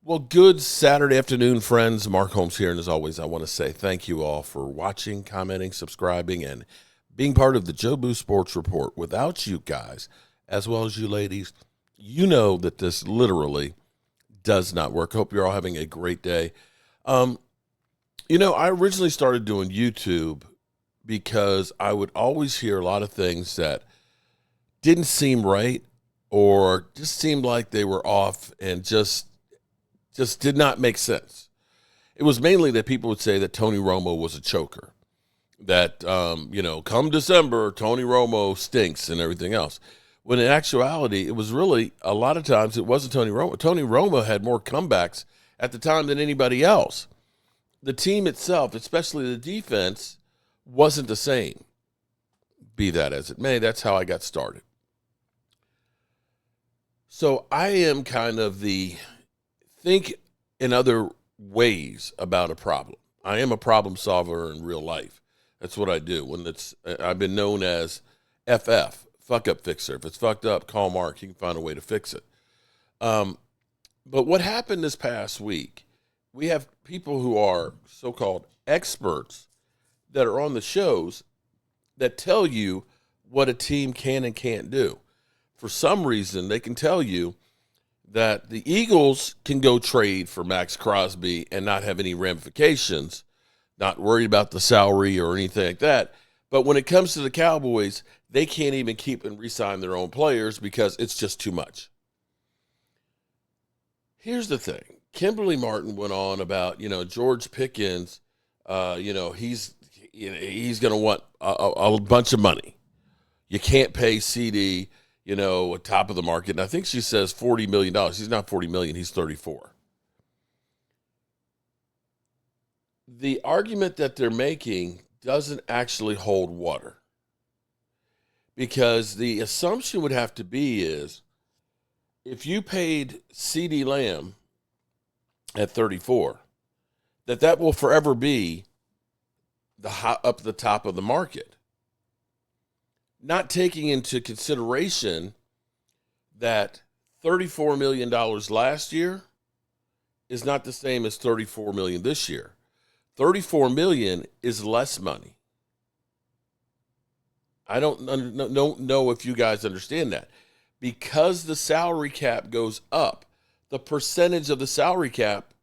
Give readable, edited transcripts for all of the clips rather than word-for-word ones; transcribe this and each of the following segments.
Well, good Saturday afternoon, friends. Mark Holmes here, and as always, I want to say thank you all for watching, commenting, subscribing, and being part of the Joe Boo Sports Report. Without you guys, as well as you ladies, you know that this literally does not work. Hope you're all having a great day. I originally started doing YouTube because I would always hear a lot of things that didn't seem right or just seemed like they were off and just did not make sense. It was mainly that people would say that Tony Romo was a choker, that, come December, Tony Romo stinks and everything else. When in actuality, it was really, a lot of times, it wasn't Tony Romo. Tony Romo had more comebacks at the time than anybody else. The team itself, especially the defense, wasn't the same. Be that as it may, that's how I got started. So I am kind of think in other ways about a problem. I am a problem solver in real life. That's what I do. I've been known as FF, fuck up fixer. If it's fucked up, call Mark. He can find a way to fix it. But what happened this past week, we have people who are so-called experts that are on the shows that tell you what a team can and can't do. For some reason, they can tell you that the Eagles can go trade for Max Crosby and not have any ramifications, not worried about the salary or anything like that. But when it comes to the Cowboys, they can't even keep and re-sign their own players because it's just too much. Here's the thing. Kimberly Martin went on about, George Pickens, he's going to want a bunch of money. You can't pay CD, top of the market. And I think she says $40 million. He's not $40 million. He's 34. The argument that they're making doesn't actually hold water, because the assumption would have to be is if you paid CD Lamb at 34, that will forever be up the top of the market. Not taking into consideration that $34 million last year is not the same as $34 million this year. $34 million is less money. I don't know if you guys understand that. Because the salary cap goes up, the percentage of the salary cap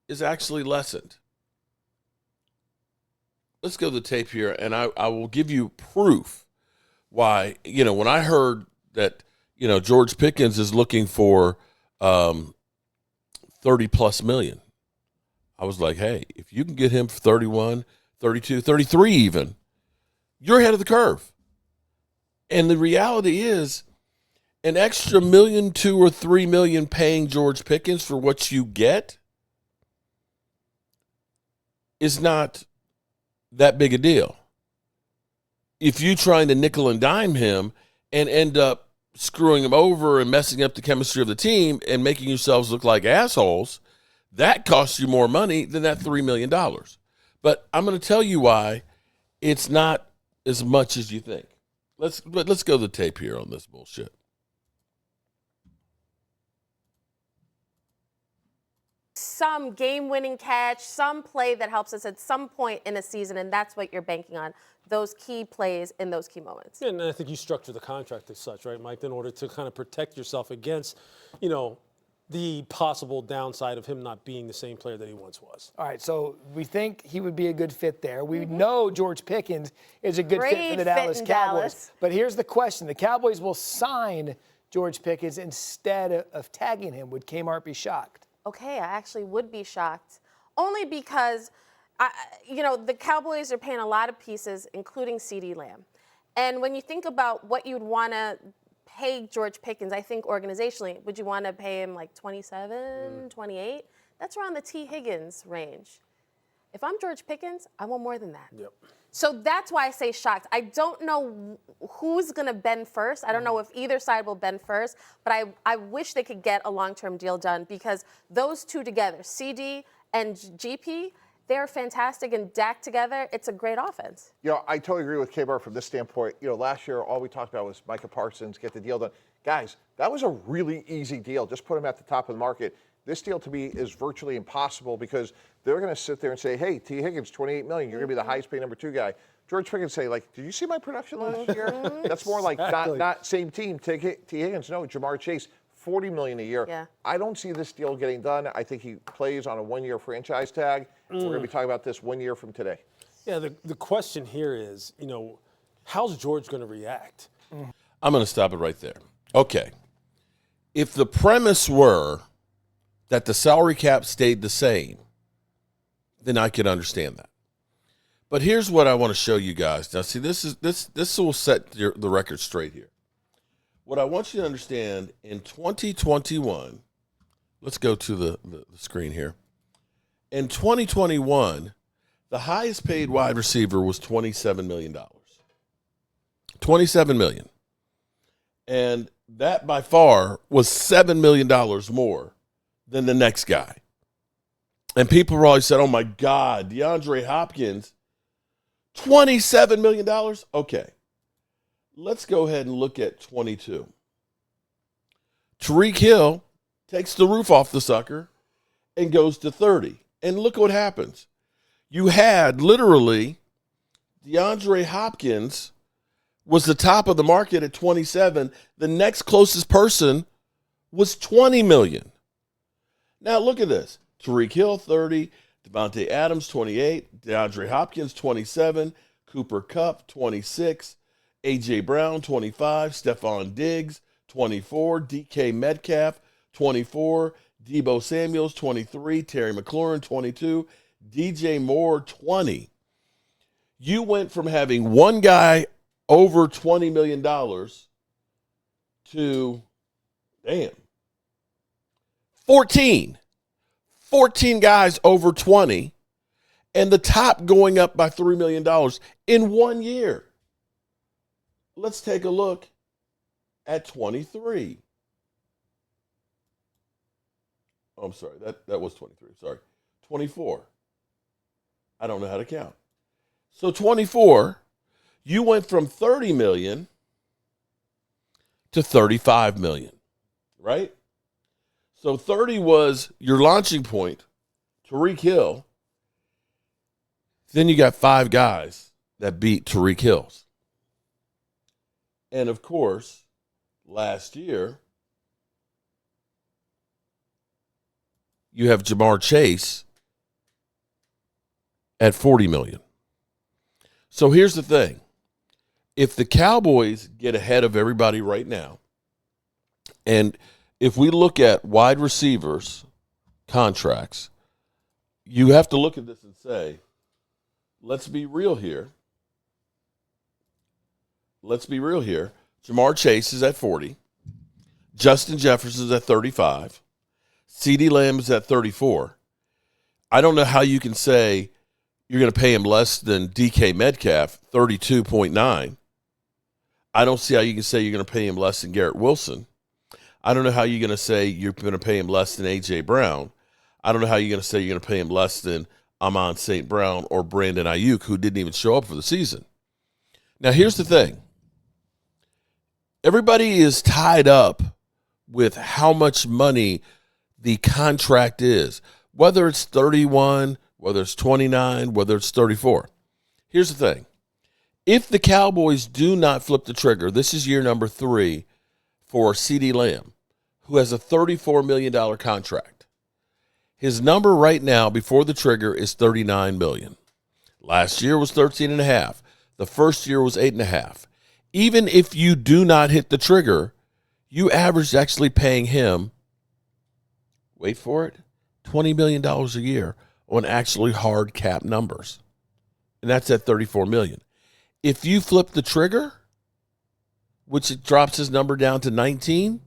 is actually lessened. Let's go to the tape here, and I will give you proof why, when I heard that, George Pickens is looking for 30-plus million, I was like, hey, if you can get him for 31, 32, 33 even, you're ahead of the curve. And the reality is, an extra $1 million, $2 or $3 million paying George Pickens for what you get is not that big a deal. If you trying to nickel and dime him and end up screwing him over and messing up the chemistry of the team and making yourselves look like assholes, that costs you more money than that $3 million. But I'm going to tell you why it's not as much as you think. Let's go to the tape here on this bullshit. Some game-winning catch, some play that helps us at some point in a season, and that's what you're banking on, those key plays in those key moments. And I think you structure the contract as such, right, Mike, in order to kind of protect yourself against, the possible downside of him not being the same player that he once was. All right, so we think he would be a good fit there. We know George Pickens is a good fit for the Dallas Cowboys. But here's the question. The Cowboys will sign George Pickens instead of tagging him. Would Kmart be shocked? Okay, I actually would be shocked, only because, the Cowboys are paying a lot of pieces, including CD Lamb. And when you think about what you'd want to pay George Pickens, I think organizationally, would you want to pay him like 27, 28? That's around the T. Higgins range. If I'm George Pickens, I want more than that. Yep. So that's why I say shocked. I don't know who's going to bend first. I don't know if either side will bend first, but I wish they could get a long-term deal done, because those two together, CD and GP, they're fantastic, and Dak together, it's a great offense. I totally agree with K-Bar from this standpoint. Last year, all we talked about was Micah Parsons, get the deal done. Guys, that was a really easy deal. Just put him at the top of the market. This deal to me is virtually impossible because they're going to sit there and say, hey, T. Higgins, $28 million, you're going to be the highest paid number 2 guy. George Pickens say, like, did you see my production last year? That's more like not same team. T. Higgins, no, Jamar Chase, $40 million a year. Yeah. I don't see this deal getting done. I think he plays on a 1-year franchise tag. We're going to be talking about this 1 year from today. Yeah, the question here is, how's George going to react? I'm going to stop it right there. Okay. If the premise were that the salary cap stayed the same, then I could understand that. But here's what I want to show you guys. Now, see, this will set the record straight here. What I want you to understand, in 2021, let's go to the screen here. In 2021, the highest paid wide receiver was $27 million. $27 million. And that by far was $7 million more than the next guy. And people always said, oh my God, DeAndre Hopkins, $27 million? Okay. Let's go ahead and look at 22. Tyreek Hill takes the roof off the sucker and goes to 30. And look what happens. You had literally DeAndre Hopkins was the top of the market at 27. The next closest person was 20 million. Now look at this. Tyreek Hill, 30. Devontae Adams, 28. DeAndre Hopkins, 27. Cooper Kupp, 26. A.J. Brown, 25. Stephon Diggs, 24. DK Metcalf, 24. Debo Samuels, 23. Terry McLaurin, 22. DJ Moore, 20. You went from having one guy over $20 million to, 14. 14 guys over 20, and the top going up by $3 million in 1 year. Let's take a look at 23. Oh, I'm sorry. That was 23. Sorry. 24. I don't know how to count. So 24, you went from 30 million to 35 million, right? So 30 was your launching point, Tyreek Hill. Then you got 5 guys that beat Tyreek Hill's. And of course, last year, you have Jamar Chase at 40 million. So here's the thing. If the Cowboys get ahead of everybody right now, and if we look at wide receivers contracts, you have to look at this and say, let's be real here. Let's be real here. Jamar Chase is at 40. Justin Jefferson is at 35. CeeDee Lamb is at 34. I don't know how you can say you're going to pay him less than DK Metcalf, 32.9. I don't see how you can say you're going to pay him less than Garrett Wilson. I don't know how you're going to say you're going to pay him less than A.J. Brown. I don't know how you're going to say you're going to pay him less than Amon St. Brown or Brandon Ayuk, who didn't even show up for the season. Now, here's the thing. Everybody is tied up with how much money the contract is, whether it's 31, whether it's 29, whether it's 34. Here's the thing. If the Cowboys do not flip the trigger, this is year number 3 for CeeDee Lamb, who has a $34 million contract. His number right now before the trigger is $39 million. Last year was $13.5. The first year was $8.5. Even if you do not hit the trigger, you average actually paying him, wait for it, $20 million a year on actually hard cap numbers. And that's at $34 million. If you flip the trigger, which it drops his number down to 19,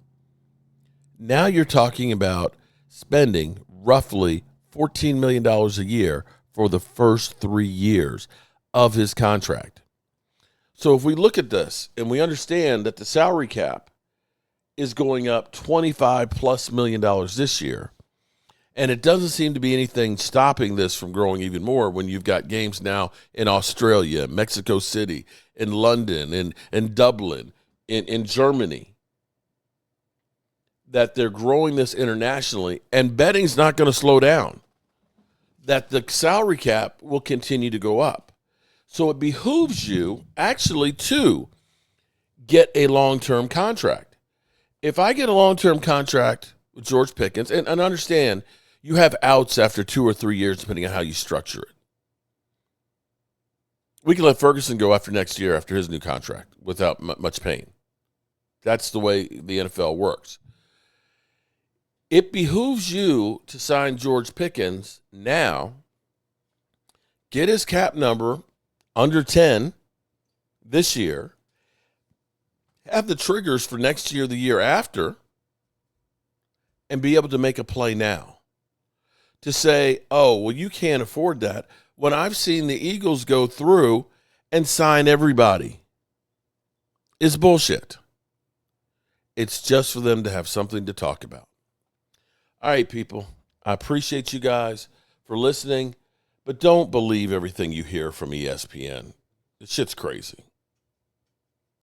now you're talking about spending roughly $14 million a year for the first 3 years of his contract. So if we look at this and we understand that the salary cap is going up $25+ million this year, and it doesn't seem to be anything stopping this from growing even more when you've got games now in Australia, Mexico City, in London, in Dublin, in Germany. that they're growing this internationally, and betting's not going to slow down, that the salary cap will continue to go up. So it behooves you actually to get a long-term contract. If I get a long-term contract with George Pickens, and understand you have outs after 2 or 3 years depending on how you structure it. We can let Ferguson go after next year after his new contract without much pain. That's the way the NFL works. It behooves you to sign George Pickens now, get his cap number under 10 this year, have the triggers for next year, the year after, and be able to make a play now. To say, oh, well, you can't afford that, when I've seen the Eagles go through and sign everybody, is bullshit. It's just for them to have something to talk about. All right, people, I appreciate you guys for listening, but don't believe everything you hear from ESPN. This shit's crazy.